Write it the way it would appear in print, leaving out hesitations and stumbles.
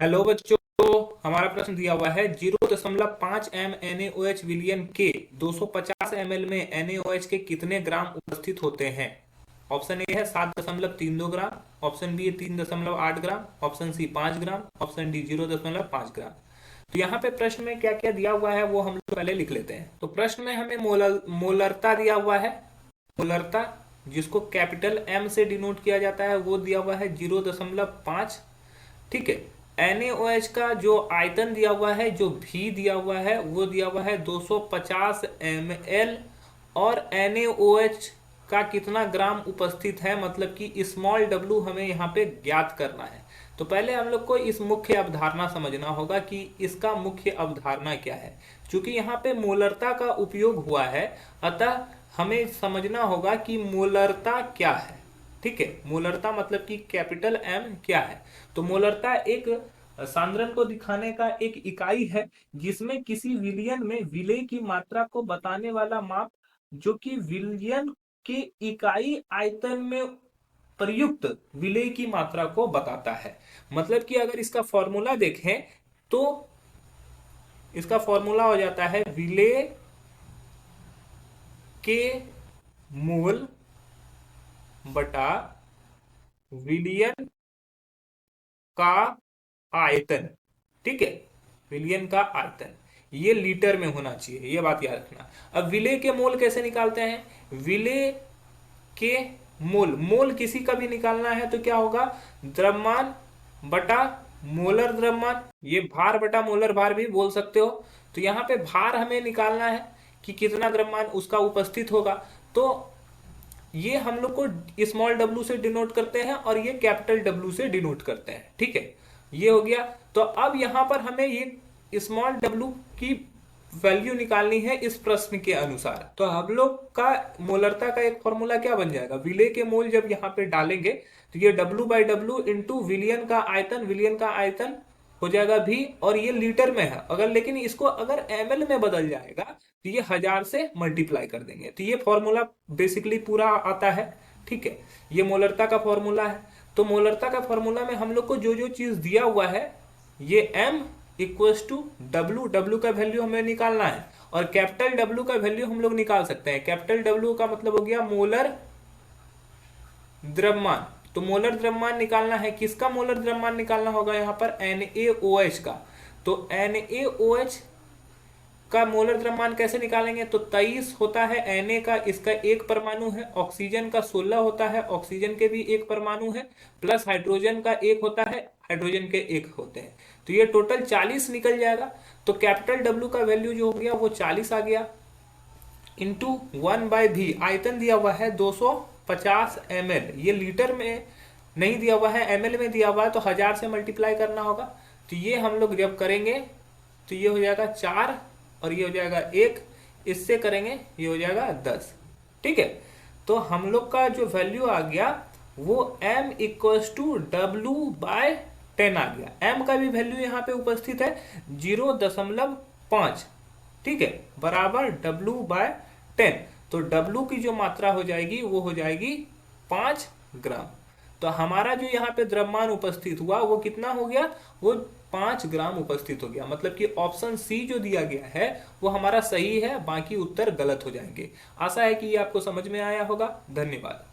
Hello बच्चों, हमारा प्रश्न दिया हुआ है 0.5 एम NaOH विलियन के 250 ml में NaOH के कितने ग्राम उपस्थित होते हैं। ऑप्शन ए है 7.32 ग्राम, ऑप्शन बी है 3.8 ग्राम, ऑप्शन सी 5 ग्राम, ऑप्शन डी 0.5 ग्राम। तो यहाँ पे प्रश्न में क्या क्या दिया हुआ है वो हम लोग पहले लिख लेते हैं। तो प्रश्न में हमें मोलरता दिया हुआ है। मोलरता जिसको कैपिटल एम से डिनोट किया जाता है वो दिया हुआ है 0.5। ठीक है। NaOH का जो आयतन दिया हुआ है, जो भी दिया हुआ है वो दिया हुआ है 250 ml। और NaOH का कितना ग्राम उपस्थित है, मतलब कि स्मॉल w हमें यहाँ पे ज्ञात करना है। तो पहले हम लोग को इस मुख्य अवधारणा समझना होगा कि इसका मुख्य अवधारणा क्या है। क्योंकि यहाँ पे मोलरता का उपयोग हुआ है, अतः हमें समझना होगा कि मोलरता क्या है। ठीक है, मोलरता मतलब कि कैपिटल एम क्या है। तो मोलरता एक सांद्रण को दिखाने का एक इकाई है जिसमें किसी विलयन में विलेय की मात्रा को बताने वाला माप, जो कि विलयन के इकाई आयतन में प्रयुक्त विलेय की मात्रा को बताता है। मतलब कि अगर इसका फॉर्मूला देखें तो इसका फॉर्मूला हो जाता है विलेय के मोल बटा विलियन का आयतन। ठीक है, विलियन का आयतन ये लीटर में होना चाहिए, ये बात याद रखना। अब विलेय के मोल कैसे निकालते हैं। विलेय के मोल, मोल किसी का भी निकालना है तो क्या होगा, द्रव्यमान बटा मोलर द्रव्यमान, ये भार बटा मोलर भार भी बोल सकते हो। तो यहाँ पे भार हमें निकालना है कि कितना द्रव्यमान उसका उपस्थित होगा। तो ये हम लोग को स्मॉल w से डिनोट करते हैं और ये कैपिटल W से डिनोट करते हैं। ठीक है, ये हो गया। तो अब यहां पर हमें ये स्मॉल w की वैल्यू निकालनी है इस प्रश्न के अनुसार। तो हम लोग का मोलरता का एक फॉर्मूला क्या बन जाएगा, विलेय के मोल जब यहाँ पे डालेंगे तो ये W/W इंटू विलियन का आयतन, विलियन का आयतन हो जाएगा भी, और ये लीटर में है। अगर लेकिन इसको अगर ml में बदल जाएगा तो ये 1000 से मल्टीप्लाई कर देंगे। तो ये फॉर्मूला बेसिकली पूरा आता है। ठीक है, ये मोलरता का फॉर्मूला है। तो मोलरता का फॉर्मूला में हम लोग को जो जो चीज दिया हुआ है, ये m equals to W, W का वैल्यू हमें निकालना है। और कैपिटल W का वैल्यू हम लोग निकाल सकते हैं। कैपिटल W का मतलब हो गया मोलर द्रव्यमान। तो मोलर द्रव्यमान निकालना है, किसका मोलर द्रव्यमान निकालना होगा यहाँ पर, NaOH का। तो NaOH का मोलर द्रव्यमान कैसे निकालेंगे, तो 23 होता है Na का, इसका एक परमाणु है। ऑक्सीजन का 16 होता है, ऑक्सीजन के भी एक परमाणु है। प्लस हाइड्रोजन का एक होता है, हाइड्रोजन के एक होते हैं। तो ये टोटल 40 निकल जाएगा। तो कैपिटल W का वैल्यू जो हो गया वो 40 आ गया, इंटू 1/v। आयतन दिया हुआ है 250 ml, ये लीटर में नहीं दिया हुआ है, ml में दिया हुआ है, तो 1000 से मल्टीप्लाई करना होगा। तो ये हम लोग जब करेंगे तो ये हो जाएगा 4 और ये हो जाएगा 1, इससे करेंगे ये हो जाएगा 10। ठीक है, तो हम लोग का जो वैल्यू आ गया वो m इक्वल्स टू W/10 आ गया। m का भी वैल्यू यहाँ पे उपस्थित है 0.5। ठीक है, बराबर W/10। तो W की जो मात्रा हो जाएगी वो हो जाएगी 5 ग्राम। तो हमारा जो यहाँ पे द्रव्यमान उपस्थित हुआ वो कितना हो गया, वो 5 ग्राम उपस्थित हो गया। मतलब कि ऑप्शन सी जो दिया गया है वो हमारा सही है, बाकी उत्तर गलत हो जाएंगे। आशा है कि ये आपको समझ में आया होगा। धन्यवाद।